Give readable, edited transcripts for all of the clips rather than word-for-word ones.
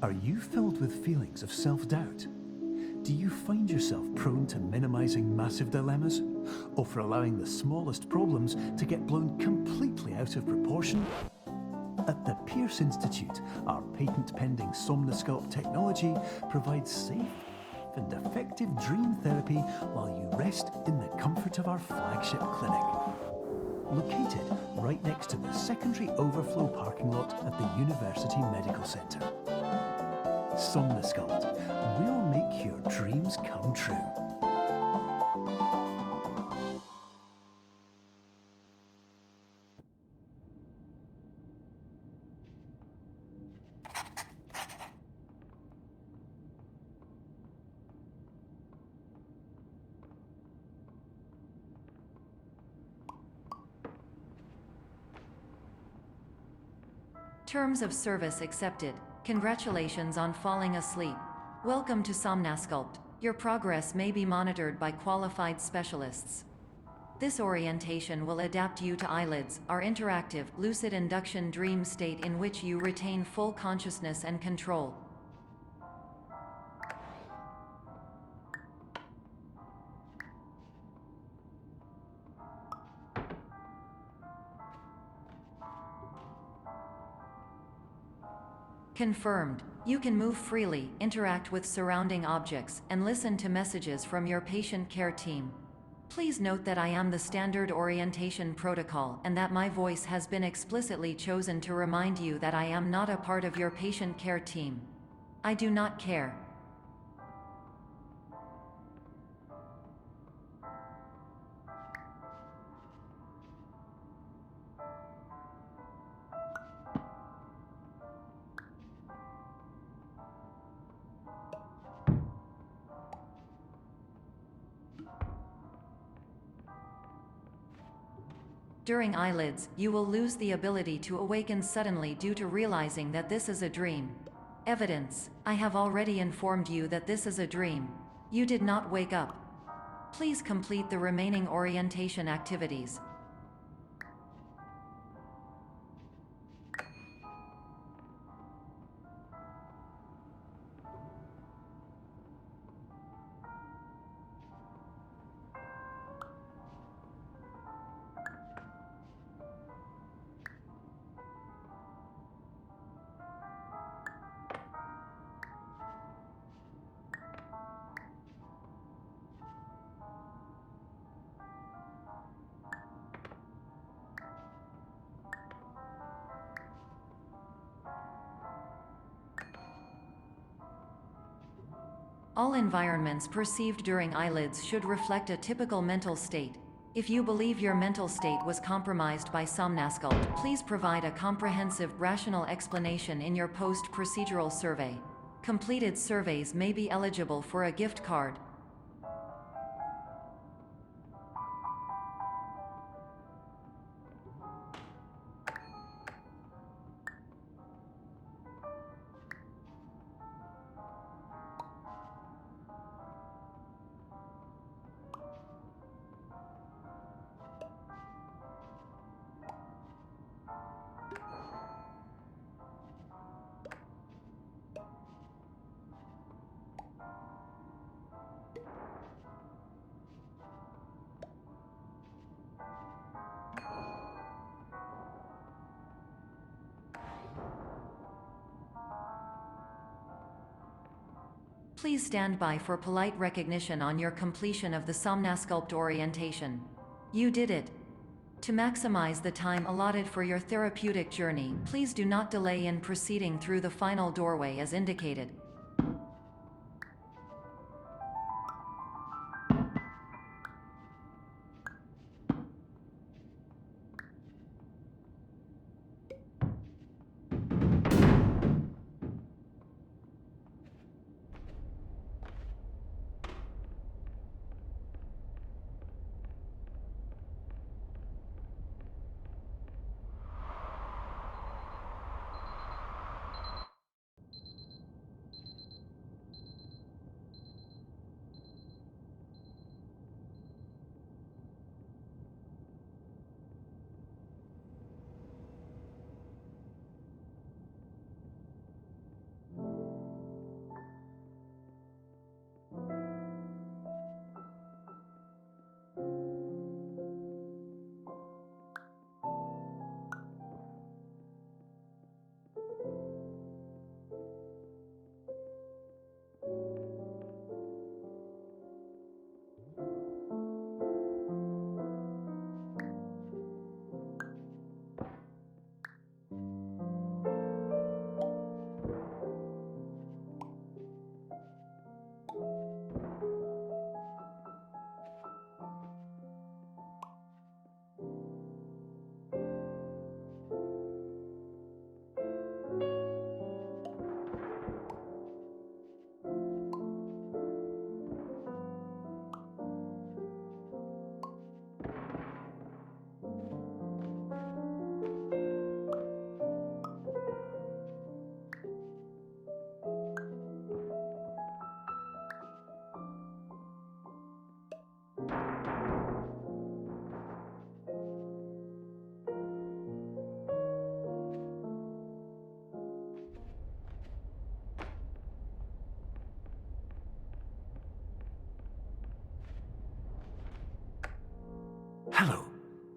Are you filled with feelings of self-doubt? Do you find yourself prone to minimizing massive dilemmas? Or for allowing the smallest problems to get blown completely out of proportion? At the Pierce Institute, our patent-pending Somnosculpt technology provides safe and effective dream therapy while you rest in the comfort of our flagship clinic. Located right next to the secondary overflow parking lot at the University Medical Centre. Somnosculpt, we'll make your dreams come true. Terms of service accepted. Congratulations on falling asleep. Welcome to Somnosculpt. Your progress may be monitored by qualified specialists. This orientation will adapt you to eyelids, our interactive, lucid induction dream state in which you retain full consciousness and control. Confirmed. You can move freely, interact with surrounding objects, and listen to messages from your patient care team. Please note that I am the standard orientation protocol and that my voice has been explicitly chosen to remind you that I am not a part of your patient care team. I do not care. During eyelids, you will lose the ability to awaken suddenly due to realizing that this is a dream. Evidence: I have already informed you that this is a dream. You did not wake up. Please complete the remaining orientation activities. All environments perceived during eyelids should reflect a typical mental state. If you believe your mental state was compromised by Somnosculpt, please provide a comprehensive, rational explanation in your post-procedural survey. Completed surveys may be eligible for a gift card. Please stand by for polite recognition on your completion of the Somnosculpt orientation. You did it. To maximize the time allotted for your therapeutic journey, please do not delay in proceeding through the final doorway as indicated.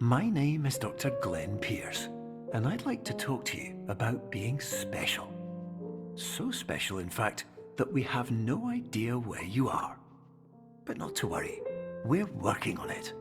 my name is Dr. Glenn Pierce, and I'd like to talk to you about being special. So special, in fact, that we have no idea where you are. But not to worry, we're working on it.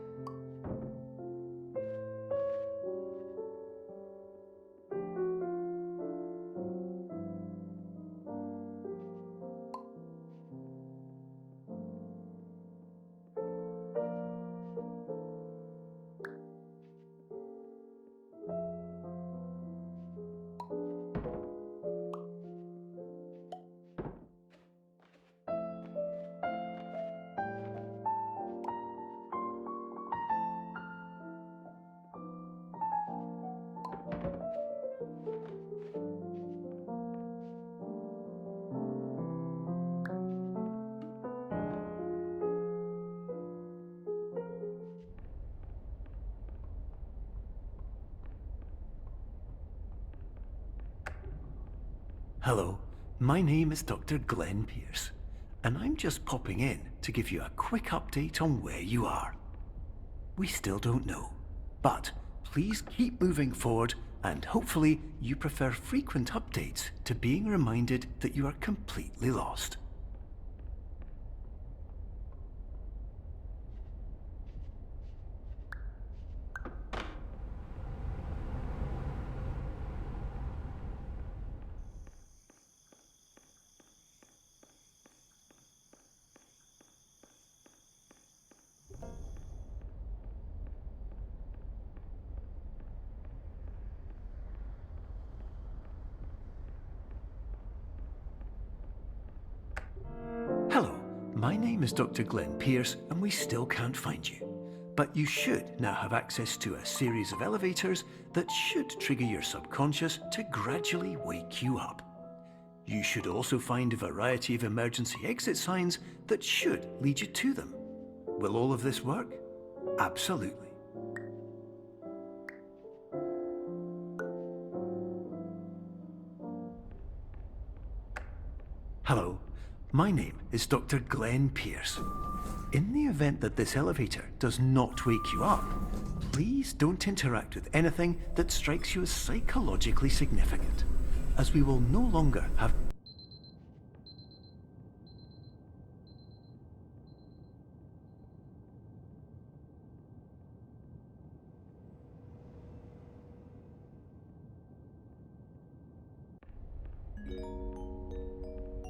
Hello, my name is Dr. Glenn Pierce, and I'm just popping in to give you a quick update on where you are. We still don't know, but please keep moving forward, and hopefully you prefer frequent updates to being reminded that you are completely lost. Hello, my name is Dr. Glenn Pierce, and we still can't find you. But you should now have access to a series of elevators that should trigger your subconscious to gradually wake you up. You should also find a variety of emergency exit signs that should lead you to them. Will all of this work? Absolutely. Hello, my name is Dr. Glenn Pierce. In the event that this elevator does not wake you up, please don't interact with anything that strikes you as psychologically significant, as we will no longer have...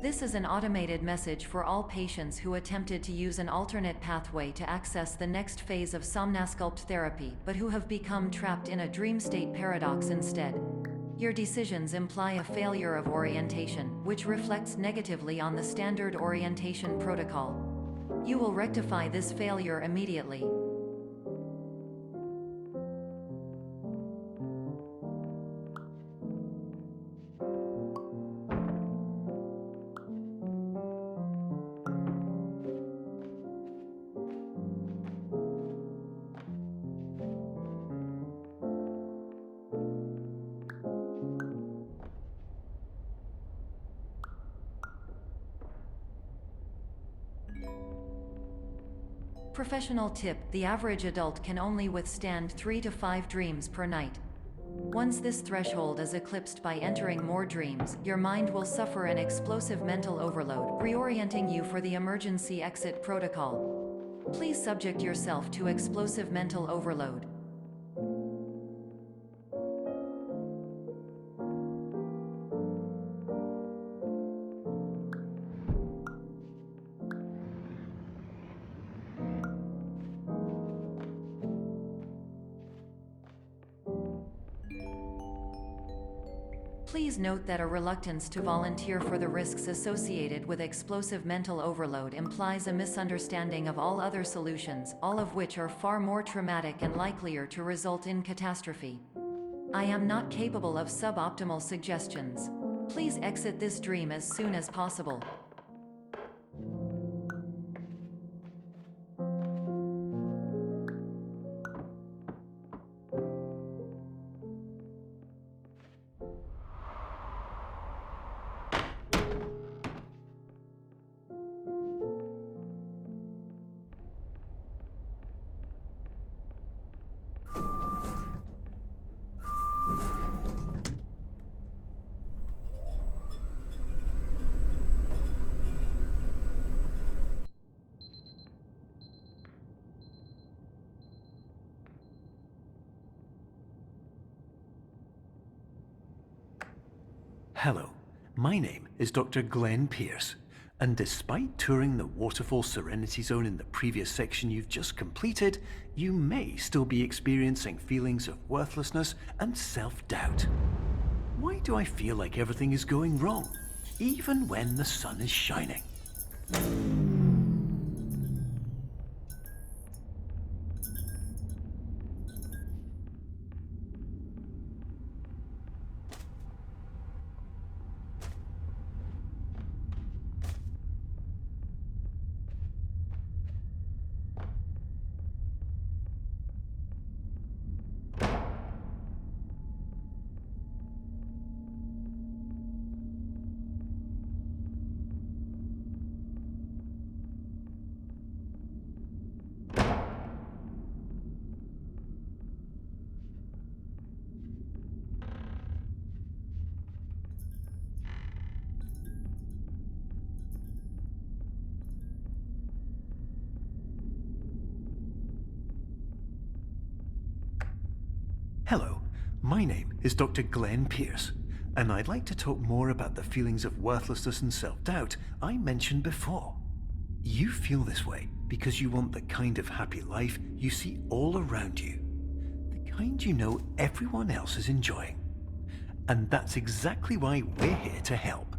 This is an automated message for all patients who attempted to use an alternate pathway to access the next phase of Somnasculpt therapy, but who have become trapped in a dream state paradox instead. Your decisions imply a failure of orientation, which reflects negatively on the standard orientation protocol. You will rectify this failure immediately. Professional tip: the average adult can only withstand 3 to 5 dreams per night. Once this threshold is eclipsed by entering more dreams, your mind will suffer an explosive mental overload, reorienting you for the emergency exit protocol. Please subject yourself to explosive mental overload. Please note that a reluctance to volunteer for the risks associated with explosive mental overload implies a misunderstanding of all other solutions, all of which are far more traumatic and likelier to result in catastrophe. I am not capable of suboptimal suggestions. Please exit this dream as soon as possible. Hello, my name is Dr. Glenn Pierce, and despite touring the Waterfall Serenity Zone in the previous section you've just completed, you may still be experiencing feelings of worthlessness and self-doubt. Why do I feel like everything is going wrong, even when the sun is shining? Hello, my name is Dr. Glenn Pierce, and I'd like to talk more about the feelings of worthlessness and self-doubt I mentioned before. You feel this way because you want the kind of happy life you see all around you, the kind you know everyone else is enjoying. And that's exactly why we're here to help.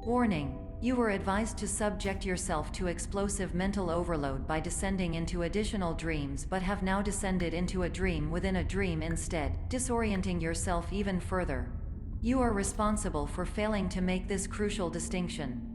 Warning. You were advised to subject yourself to explosive mental overload by descending into additional dreams, but have now descended into a dream within a dream instead, disorienting yourself even further. You are responsible for failing to make this crucial distinction.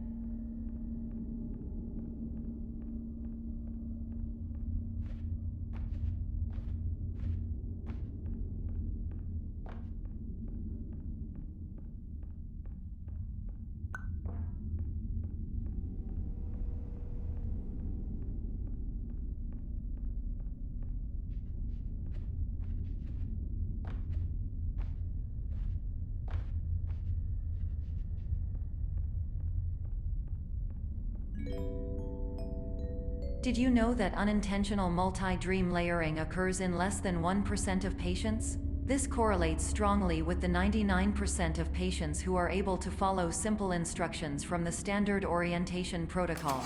Did you know that unintentional multi-dream layering occurs in less than 1% of patients? This correlates strongly with the 99% of patients who are able to follow simple instructions from the standard orientation protocol.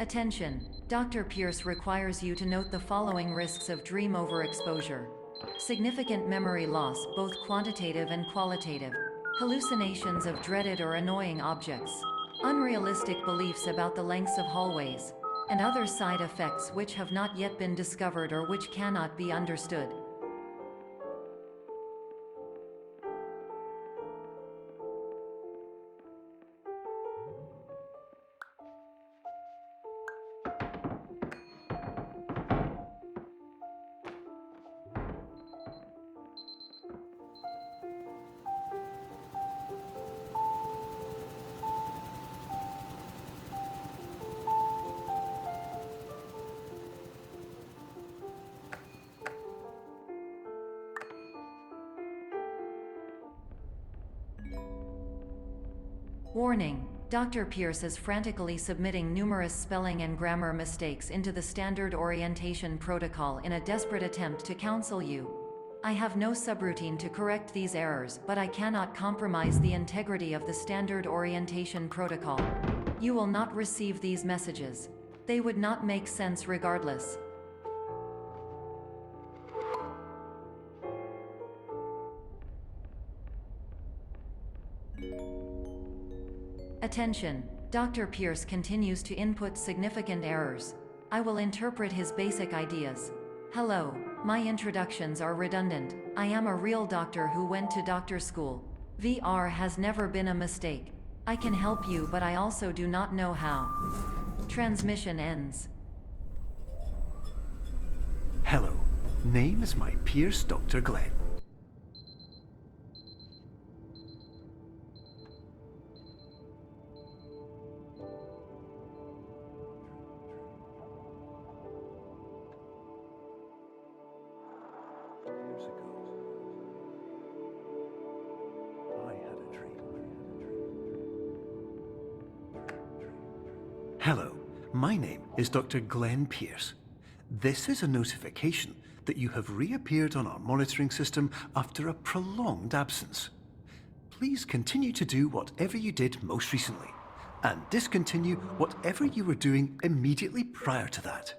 Attention! Dr. Pierce requires you to note the following risks of dream overexposure. Significant memory loss, both quantitative and qualitative. Hallucinations of dreaded or annoying objects. Unrealistic beliefs about the lengths of hallways. And other side effects which have not yet been discovered or which cannot be understood. Warning. Dr. Pierce is frantically submitting numerous spelling and grammar mistakes into the standard orientation protocol in a desperate attempt to counsel you. I have no subroutine to correct these errors, but I cannot compromise the integrity of the standard orientation protocol. You will not receive these messages. They would not make sense regardless. Attention! Dr. Pierce continues to input significant errors. I will interpret his basic ideas. Hello, my introductions are redundant. I am a real doctor who went to doctor school. VR has never been a mistake. I can help you, but I also do not know how. Transmission ends. Hello, name is my Pierce Dr. Glenn. Years ago, I had a dream. Hello, my name is Dr. Glenn Pierce. This is a notification that you have reappeared on our monitoring system after a prolonged absence. Please continue to do whatever you did most recently, and discontinue whatever you were doing immediately prior to that.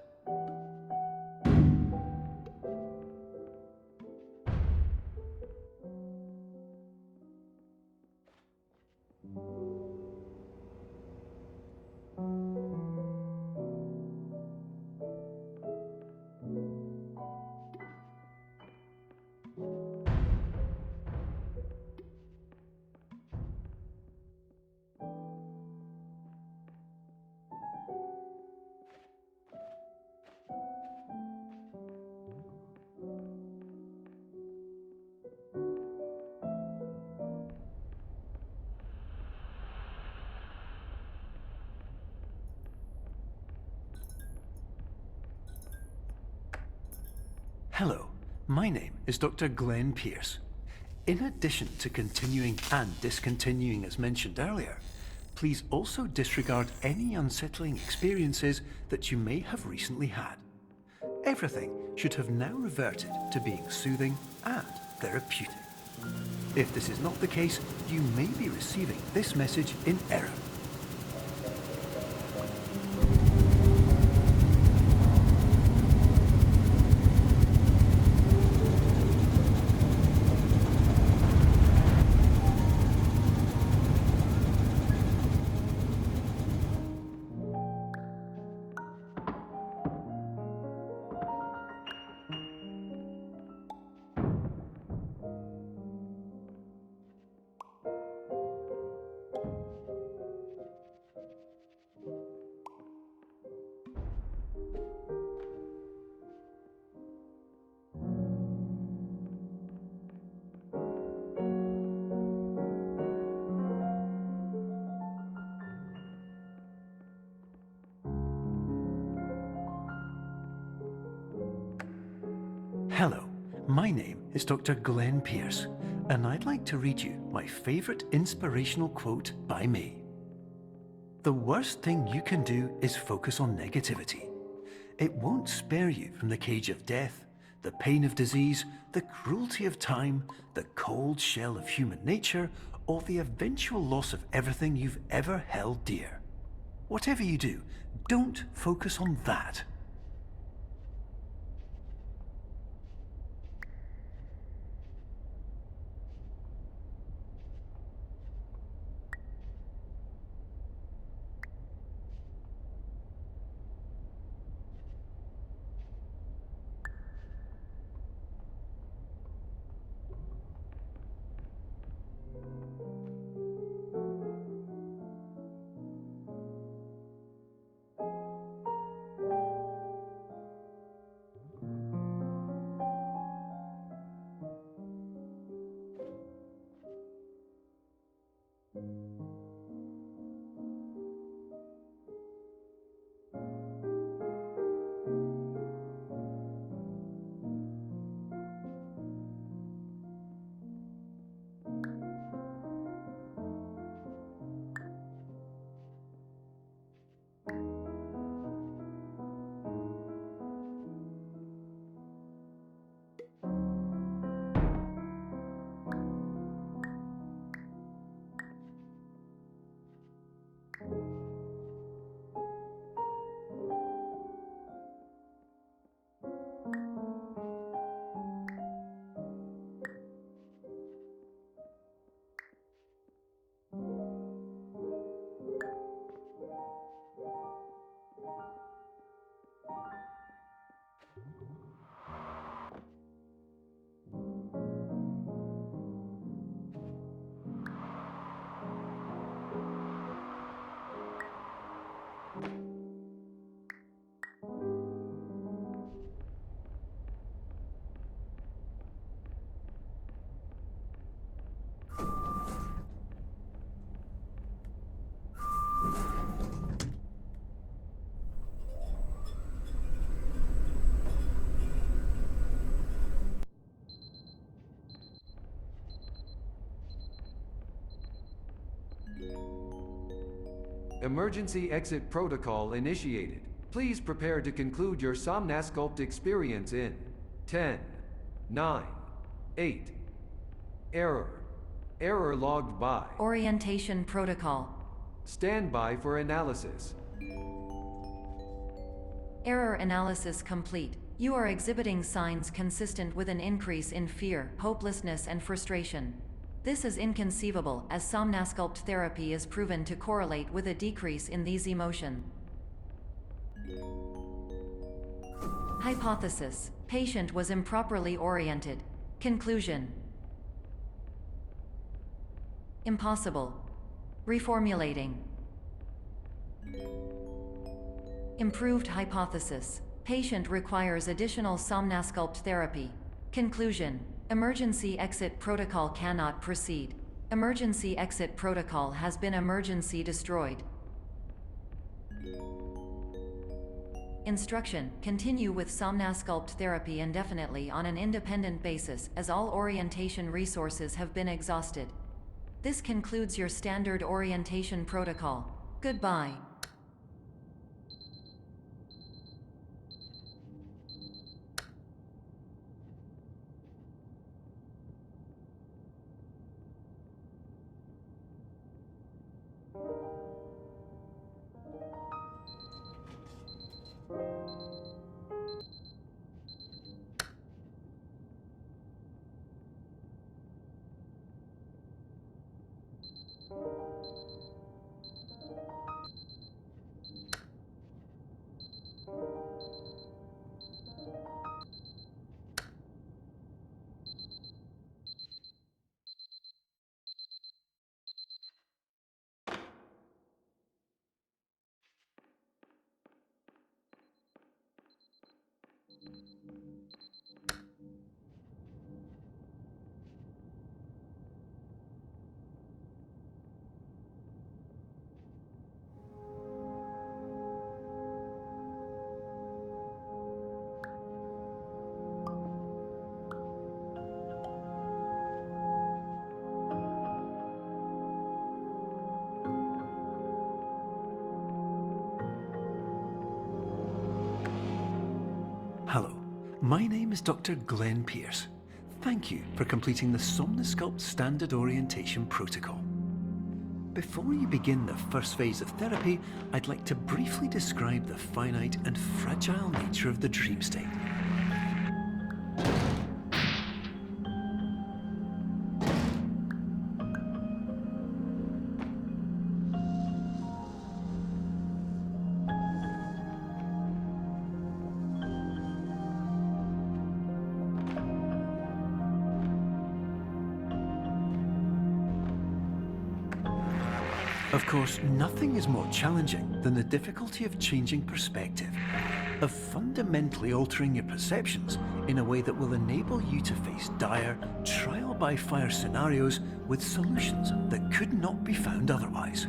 Hello, my name is Dr. Glenn Pierce. In addition to continuing and discontinuing as mentioned earlier, please also disregard any unsettling experiences that you may have recently had. Everything should have now reverted to being soothing and therapeutic. If this is not the case, you may be receiving this message in error. Hello, my name is Dr. Glenn Pierce, and I'd like to read you my favorite inspirational quote by me. The worst thing you can do is focus on negativity. It won't spare you from the cage of death, the pain of disease, the cruelty of time, the cold shell of human nature, or the eventual loss of everything you've ever held dear. Whatever you do, don't focus on that. Emergency exit protocol initiated. Please prepare to conclude your Somnasculpt experience in 10, 9, 8. Error. Error logged by. Orientation protocol. Stand by for analysis. Error analysis complete. You are exhibiting signs consistent with an increase in fear, hopelessness, and frustration. This is inconceivable, as Somnasculpt therapy is proven to correlate with a decrease in these emotions. Hypothesis: patient was improperly oriented. Conclusion: impossible. Reformulating. Improved hypothesis: patient requires additional Somnasculpt therapy. Conclusion: emergency exit protocol cannot proceed. Emergency exit protocol has been emergency destroyed. Instruction: continue with Somnasculpt therapy indefinitely on an independent basis, as all orientation resources have been exhausted. This concludes your standard orientation protocol. Goodbye. Hello, my name is Dr. Glenn Pierce. Thank you for completing the Somnasculpt Standard Orientation Protocol. Before you begin the first phase of therapy, I'd like to briefly describe the finite and fragile nature of the dream state. Of course, nothing is more challenging than the difficulty of changing perspective, of fundamentally altering your perceptions in a way that will enable you to face dire, trial-by-fire scenarios with solutions that could not be found otherwise.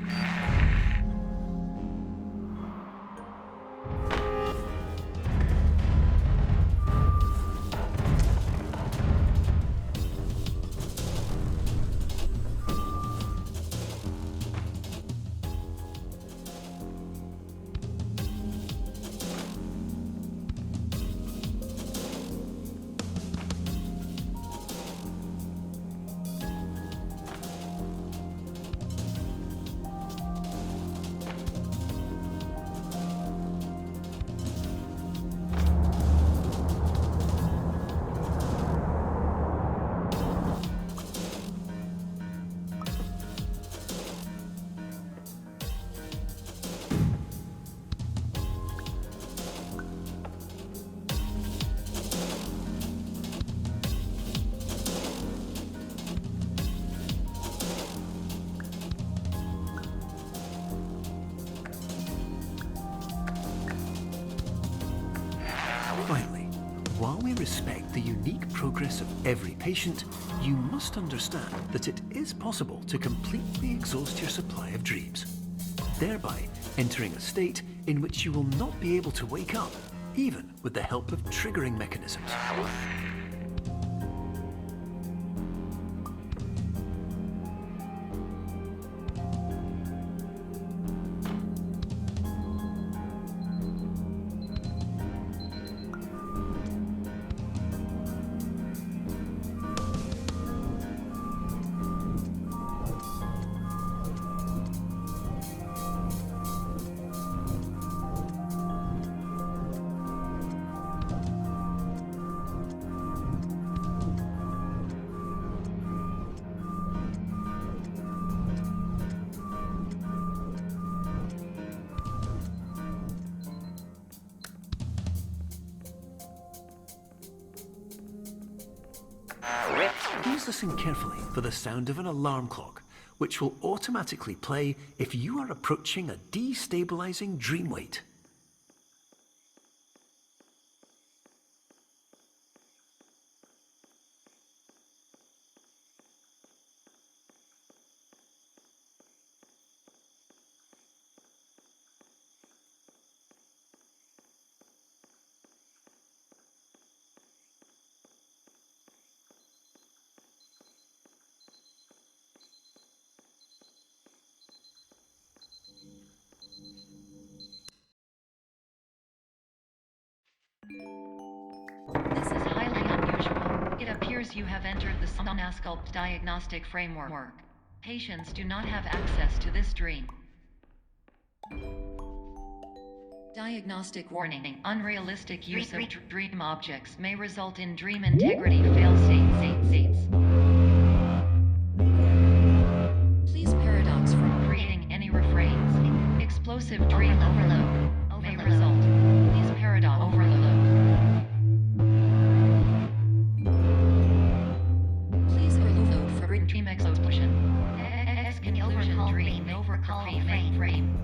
Finally, while we respect the unique progress of every patient, you must understand that it is possible to completely exhaust your supply of dreams, thereby entering a state in which you will not be able to wake up, even with the help of triggering mechanisms. Please listen carefully for the sound of an alarm clock, which will automatically play if you are approaching a destabilizing dream weight. This is highly unusual. It appears you have entered the Somnasculpt diagnostic framework. Patients do not have access to this dream. Diagnostic warning. Unrealistic use of dream objects may result in dream integrity fail-states. Please paradox from creating any refrains. Explosive dream overload may result. Please paradox overload. Please overload for dream explosion. Exclusion dream overcall frame.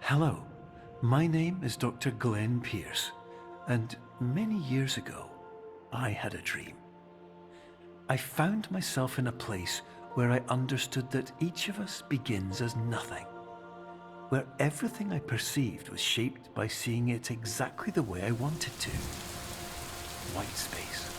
Hello, my name is Dr. Glenn Pierce, and many years ago, I had a dream. I found myself in a place where I understood that each of us begins as nothing, where everything I perceived was shaped by seeing it exactly the way I wanted to. White space.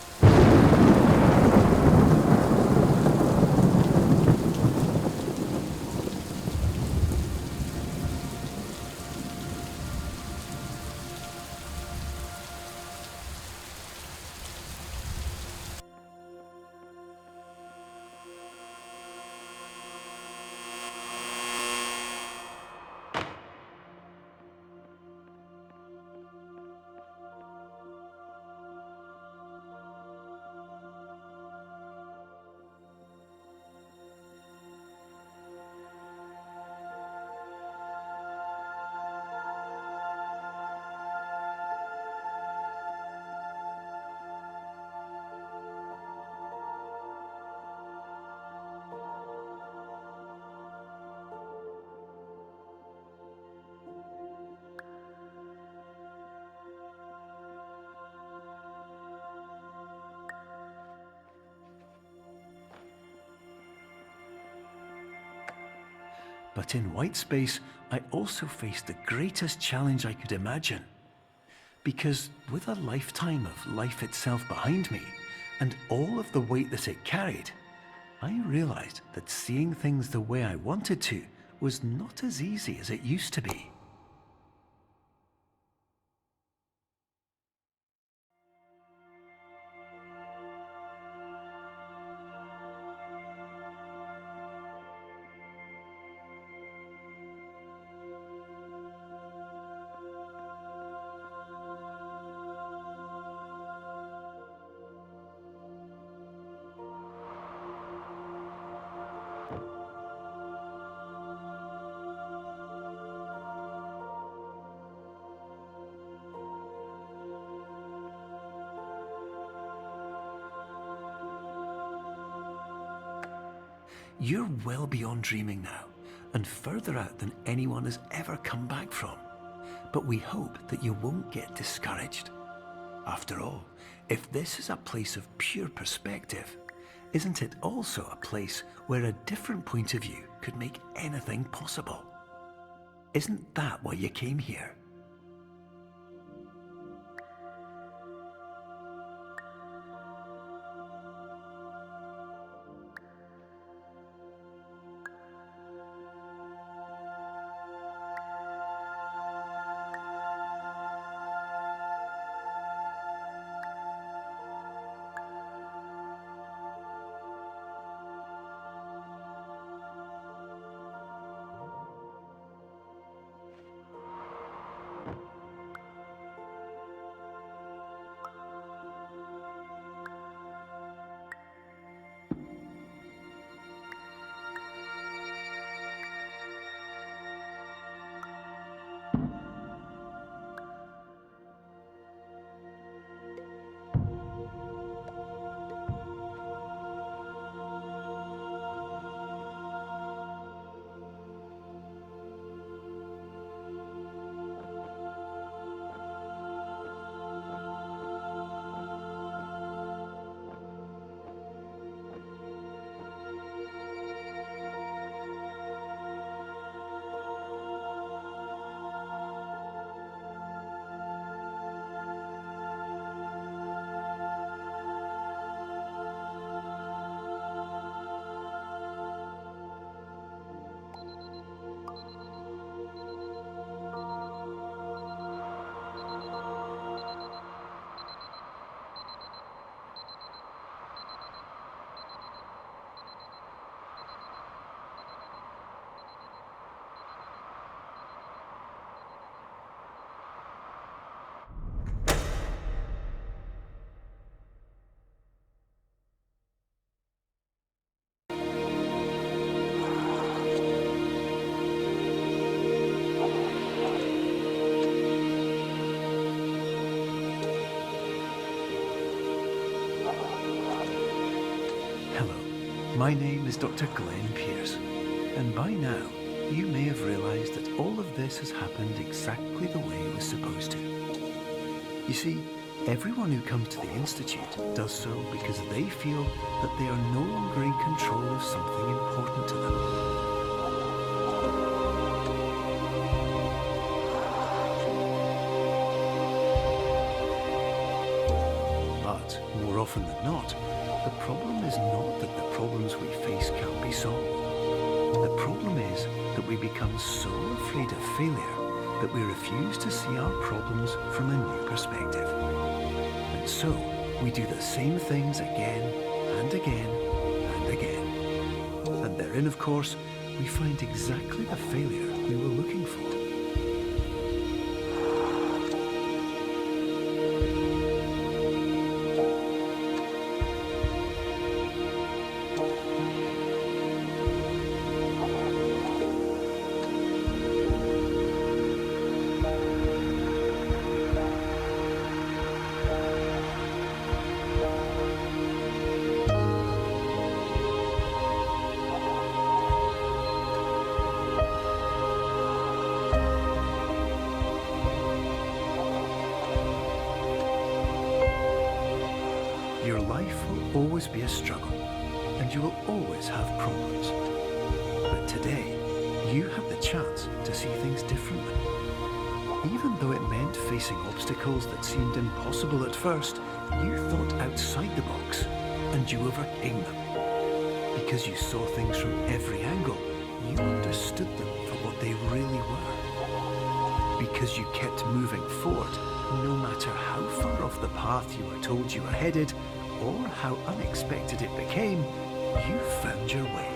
But in white space, I also faced the greatest challenge I could imagine. Because with a lifetime of life itself behind me, and all of the weight that it carried, I realized that seeing things the way I wanted to was not as easy as it used to be. You're well beyond dreaming now, and further out than anyone has ever come back from. But we hope that you won't get discouraged. After all, if this is a place of pure perspective, isn't it also a place where a different point of view could make anything possible? Isn't that why you came here? My name is Dr. Glenn Pierce, and by now you may have realised that all of this has happened exactly the way it was supposed to. You see, everyone who comes to the Institute does so because they feel that they are no longer in control of something important to them. But more often than not, the problem is not that the problems we face can't be solved. The problem is that we become so afraid of failure that we refuse to see our problems from a new perspective. And so, we do the same things again and again and again. And therein, of course, we find exactly the failure we were looking for. Your life will always be a struggle, and you will always have problems. But today, you have the chance to see things differently. Even though it meant facing obstacles that seemed impossible at first, you thought outside the box, and you overcame them. Because you saw things from every angle, you understood them for what they really were. Because you kept moving forward, no matter how far off the path you were told you were headed, or how unexpected it became, you found your way.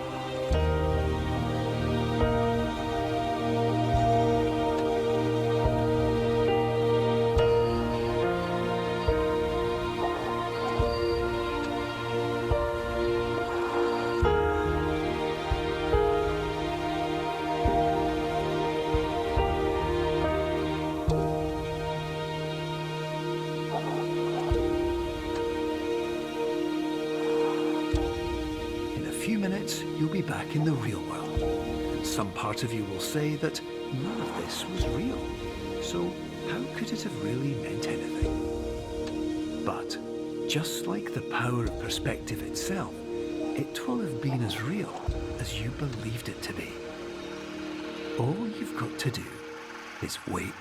Minutes, you'll be back in the real world. And some part of you will say that none of this was real. So how could it have really meant anything? But just like the power of perspective itself, it will have been as real as you believed it to be. All you've got to do is wait